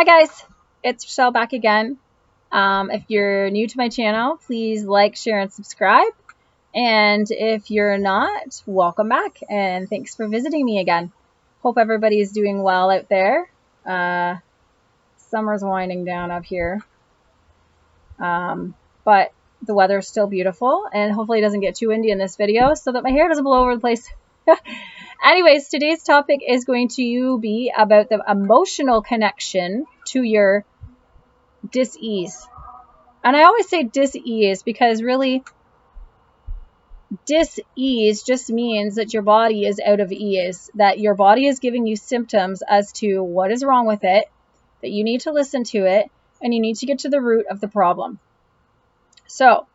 Hi guys, it's Rochelle back again. If you're new to my channel, please like, share, and subscribe. And if you're not, welcome back and thanks for visiting me again. Hope everybody is doing well out there. Summer's winding down up here. But the weather is still beautiful and hopefully it doesn't get too windy in this video so that my hair doesn't blow over the place. Anyways, today's topic is going to be about the emotional connection to your dis-ease. And I always say dis-ease because really dis-ease just means that your body is out of ease, that your body is giving you symptoms as to what is wrong with it, that you need to listen to it, and you need to get to the root of the problem. So,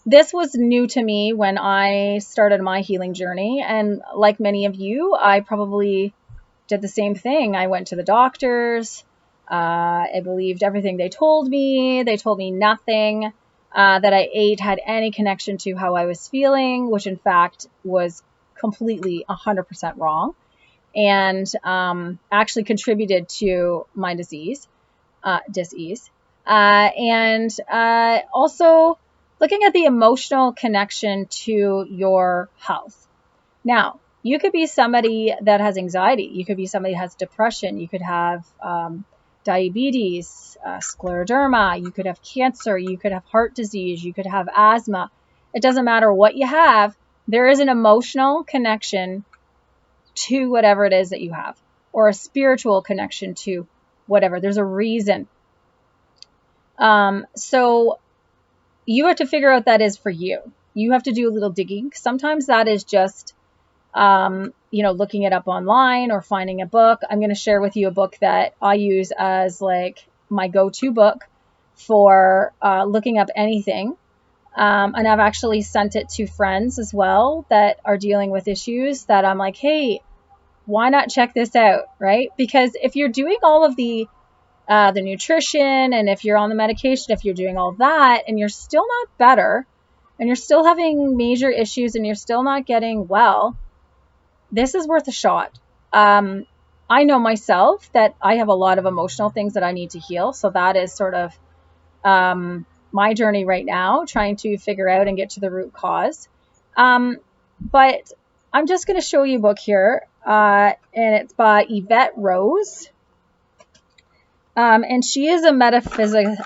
this was new to me when I started my healing journey. And like many of you, I probably did the same thing. I went to the doctors. I believed everything they told me. They told me nothing that I ate had any connection to how I was feeling, which in fact was completely 100% wrong and actually contributed to my dis-ease. And also looking at the emotional connection to your health. Now, you could be somebody that has anxiety. You could be somebody that has depression. You could have diabetes, scleroderma. You could have cancer. You could have heart disease. You could have asthma. It doesn't matter what you have. There is an emotional connection to whatever it is that you have, or a spiritual connection to whatever. There's a reason. So you have to figure out what that is for you. You have to do a little digging. Sometimes that is just, looking it up online or finding a book. I'm going to share with you a book that I use as like my go-to book for looking up anything. And I've actually sent it to friends as well that are dealing with issues that I'm like, hey, why not check this out, right? Because if you're doing all of the nutrition, and if you're on the medication, if you're doing all that and you're still not better and you're still having major issues and you're still not getting well, this is worth a shot. I know myself that I have a lot of emotional things that I need to heal. So that is sort of my journey right now, trying to figure out and get to the root cause. But I'm just going to show you a book here, and it's by Yvette Rose. And she is a metaphysician.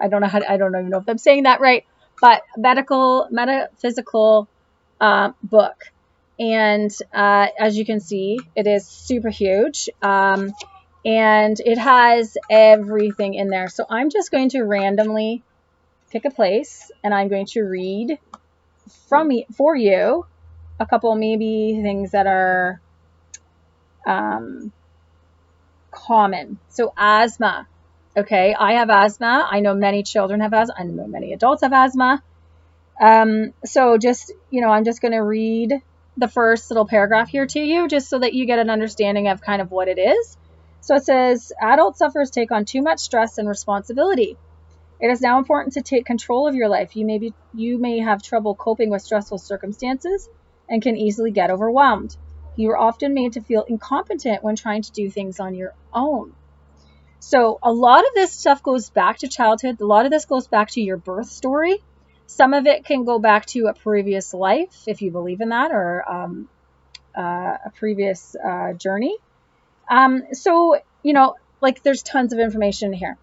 I don't even know if I'm saying that right, but metaphysical book. And as you can see, it is super huge. And it has everything in there. So I'm just going to randomly pick a place and I'm going to read for you a couple maybe things that are common. So asthma. Okay, I have asthma. I know many children have asthma. I know many adults have asthma. So just, I'm just going to read the first little paragraph here to you just so that you get an understanding of kind of what it is. So it says, adult sufferers take on too much stress and responsibility. It is now important to take control of your life. You may have trouble coping with stressful circumstances and can easily get overwhelmed. You are often made to feel incompetent when trying to do things on your own. So a lot of this stuff goes back to childhood. A lot of this goes back to your birth story. Some of it can go back to a previous life, if you believe in that, or a previous journey. So, there's tons of information here.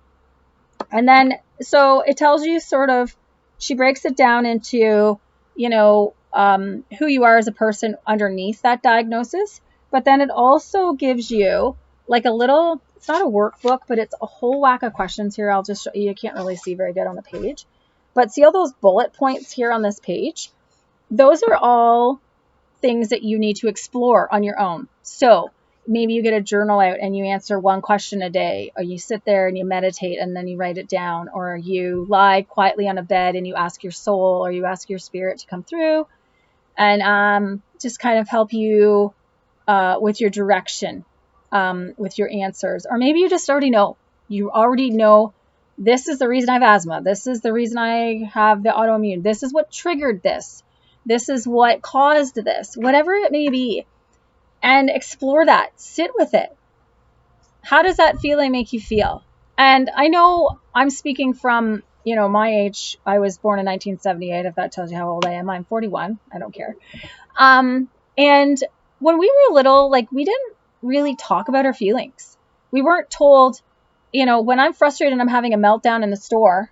And then, so it tells you sort of, she breaks it down into, who you are as a person underneath that diagnosis. But then it also gives you like a little, it's not a workbook, but it's a whole whack of questions here. I'll just show you. You can't really see very good on the page. But see all those bullet points here on this page? Those are all things that you need to explore on your own. So maybe you get a journal out and you answer one question a day, or you sit there and you meditate and then you write it down, or you lie quietly on a bed and you ask your soul or you ask your spirit to come through and just kind of help you with your direction, with your answers. Or maybe you just already know. You already know, this is the reason I have asthma. This is the reason I have the autoimmune. This is what triggered this. This is what caused this. Whatever it may be, and explore that. Sit with it. How does that feeling make you feel? And I know I'm speaking from, my age. I was born in 1978, if that tells you how old I am. I'm 41. I don't care. And when we were little, like, we didn't really talk about our feelings. We weren't told, when I'm frustrated and I'm having a meltdown in the store,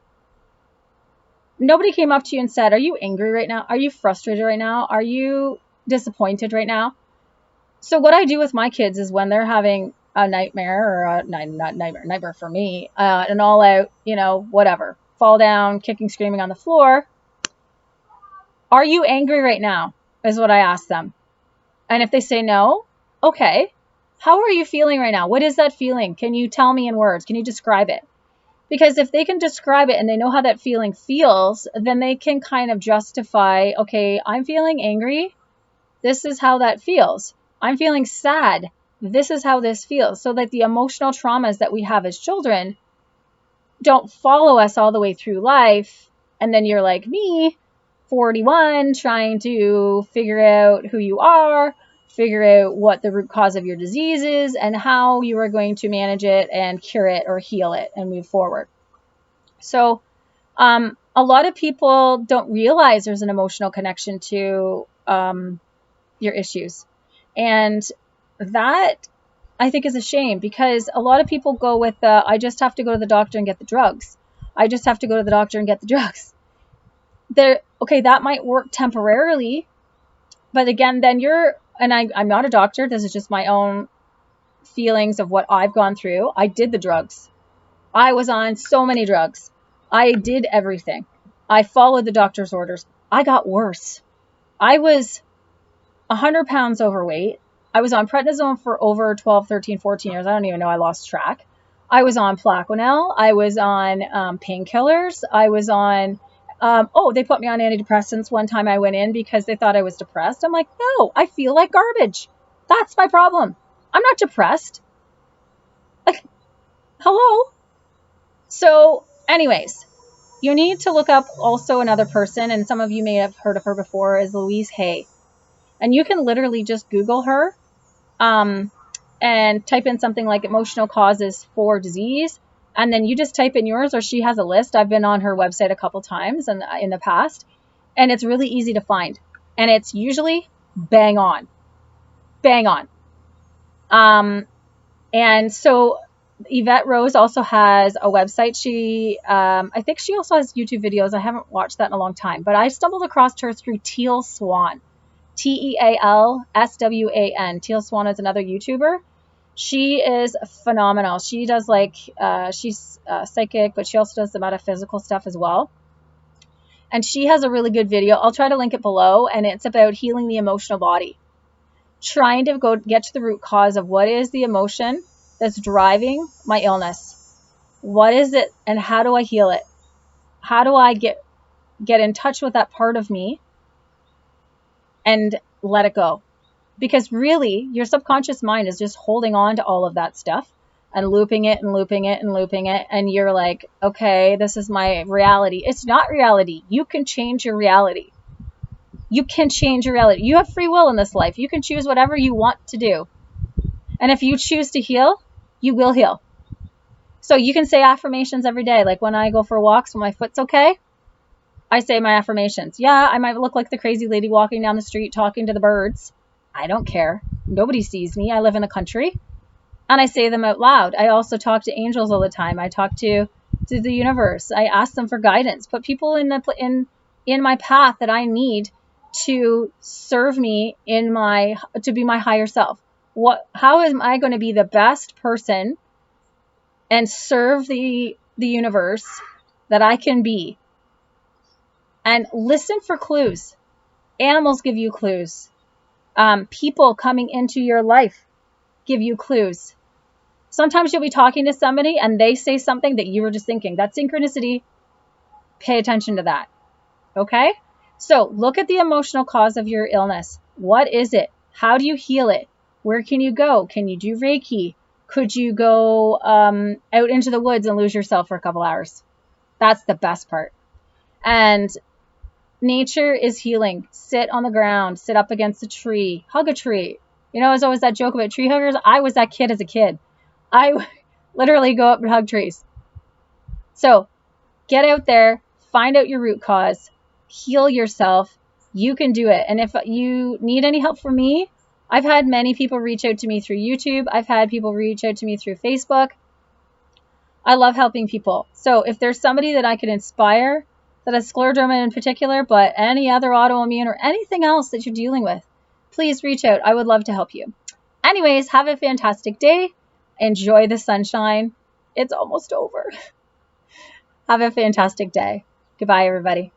nobody came up to you and said, are you angry right now? Are you frustrated right now? Are you disappointed right now? So what I do with my kids is when they're having a nightmare, or not nightmare for me, an all out, whatever, fall down, kicking, screaming on the floor. Are you angry right now? Is what I ask them. And if they say no, okay, how are you feeling right now? What is that feeling? Can you tell me in words? Can you describe it? Because if they can describe it and they know how that feeling feels, then they can kind of justify, okay, I'm feeling angry. This is how that feels. I'm feeling sad. This is how this feels. So that the emotional traumas that we have as children don't follow us all the way through life. And then you're like me, 41, trying to figure out who you are, figure out what the root cause of your disease is, and how you are going to manage it and cure it or heal it and move forward. So a lot of people don't realize there's an emotional connection to your issues. And that, I think, is a shame, because a lot of people go with I just have to go to the doctor and get the drugs. I just have to go to the doctor and get the drugs. Okay, that might work temporarily, but again, then I'm not a doctor. This is just my own feelings of what I've gone through. I did the drugs. I was on so many drugs. I did everything. I followed the doctor's orders. I got worse. I was 100 pounds overweight. I was on prednisone for over 12, 13, 14 years. I don't even know. I lost track. I was on Plaquenil. I was on painkillers. I was on, they put me on antidepressants one time. I went in because they thought I was depressed. I'm like, no, I feel like garbage. That's my problem. I'm not depressed. Like, hello? So anyways, you need to look up also another person, and some of you may have heard of her before, is Louise Hay. And you can literally just Google her and type in something like emotional causes for disease. And then you just type in yours, or she has a list. I've been on her website a couple times and in the past, and it's really easy to find. And it's usually bang on. Bang on. And so Yvette Rose also has a website. She, I think she also has YouTube videos. I haven't watched that in a long time, but I stumbled across her through Teal Swan. Tealswan. Teal Swan is another YouTuber. She is phenomenal. She does she's psychic, but she also does the metaphysical stuff as well. And she has a really good video. I'll try to link it below. And it's about healing the emotional body. Trying to get to the root cause of what is the emotion that's driving my illness. What is it, and how do I heal it? How do I get in touch with that part of me and let it go? Because really, your subconscious mind is just holding on to all of that stuff and looping it and looping it and looping it. And you're like, okay, this is my reality. It's not reality. You can change your reality. You can change your reality. You have free will in this life. You can choose whatever you want to do. And if you choose to heal, you will heal. So you can say affirmations every day. Like when I go for walks, when my foot's okay, I say my affirmations. Yeah, I might look like the crazy lady walking down the street talking to the birds. I don't care. Nobody sees me. I live in the country. And I say them out loud. I also talk to angels all the time. I talk to the universe. I ask them for guidance. Put people in my path that I need to serve me to be my higher self. How am I going to be the best person and serve the universe that I can be? And listen for clues. Animals give you clues. People coming into your life give you clues. Sometimes you'll be talking to somebody and they say something that you were just thinking. That's synchronicity. Pay attention to that. Okay? So look at the emotional cause of your illness. What is it? How do you heal it? Where can you go? Can you do Reiki? Could you go out into the woods and lose yourself for a couple hours? That's the best part. And nature is healing. Sit on the ground, sit up against a tree, hug a tree, You know, there's always that joke about tree huggers. I was that kid as a kid. I literally go up and hug trees. So get out there, find out your root cause, heal yourself. You can do it. And if you need any help from me, I've had many people reach out to me through YouTube. I've had people reach out to me through Facebook. I love helping people. So if there's somebody that I could inspire that has scleroderma in particular, but any other autoimmune or anything else that you're dealing with, please reach out. I would love to help you. Anyways, have a fantastic day. Enjoy the sunshine. It's almost over. Have a fantastic day. Goodbye, everybody.